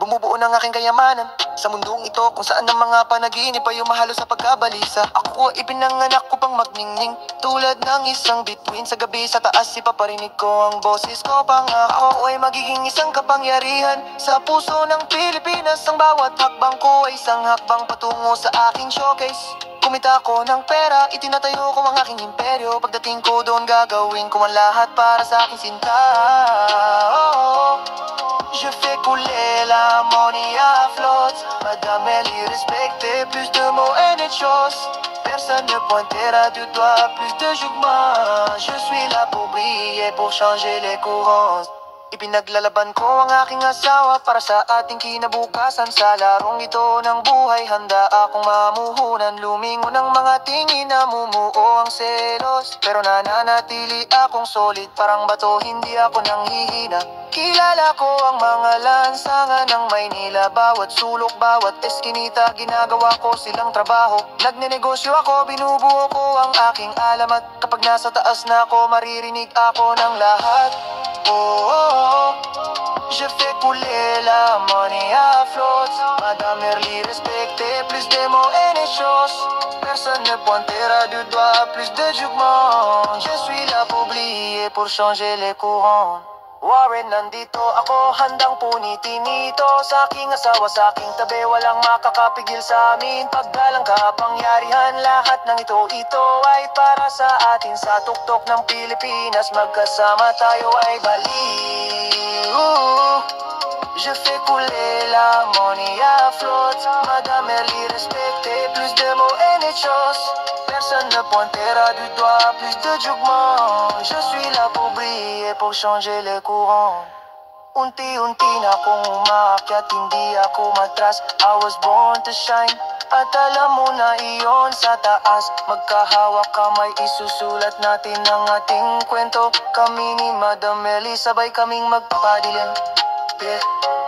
Bumubuo ng aking kayamanan sa mundong ito, kung saan ang mga panaginip ay umahalo sa pagkabalisa. Ako ipinanganak ko pang magningning, tulad ng isang bituin. Sa gabi sa taas ipaparinig ko ang boses ko. Pangako ay magiging isang kapangyarihan sa puso ng Pilipinas. Ang bawat hakbang ko ay isang hakbang patungo sa aking showcase. Kumita ko ng pera, itinatayo ko ang aking imperyo. Pagdating ko doon gagawin ko ang lahat para sa aking sinta. Je fais couler la monnaie à flotte. Madame elle y respecte, plus de mots et de choses. Personne ne pointera du doigt, plus de jugement. Je suis là pour briller, pour changer les courants. Ipinaglalaban ko ang aking asawa para sa ating kinabukasan. Sa larong ito ng buhay, handa akong mamuhunan. Lumingon ng mga tingin, namumuo ang selos. Pero nananatili akong solid, parang bato, hindi ako nanghihina. Kilala ko ang mga lansangan ng Maynila. Bawat sulok, bawat eskinita, ginagawa ko silang trabaho. Nagnenegosyo ako, binubuo ko ang aking alamat. Kapag nasa taas na ako, maririnig ako ng lahat. Je fais couler la monnaie à flotte. Madame Merli respecte, plus de mots et de choses. Personne ne pointera du doigt, plus de jugement. Je suis là pour briller, pour changer les courants. Warren, nandito ako, handang punitin ito. Sa aking asawa, sa aking tabi, walang makakapigil sa amin. Paggalang kapangyarihan, lahat ng ito ay para sa atin. Sa tuktok ng Pilipinas, magkasama tayo ay baliw. Je fais couler la monnaie à flotte. Madame Merli respecte, plus de mots et de choses. Personne ne pointera du doigt, plus de jugement. Je suis là pour briller, pour changer les courants. Unti-unti na akong umaakyat, hindi ako matras. I was born to shine, at alam mo na iyon sa taas. Magkahawak kamay, isusulat natin ang ating kwento. Kami ni Madam Merli, sabay kaming magpapadilim. Yeah.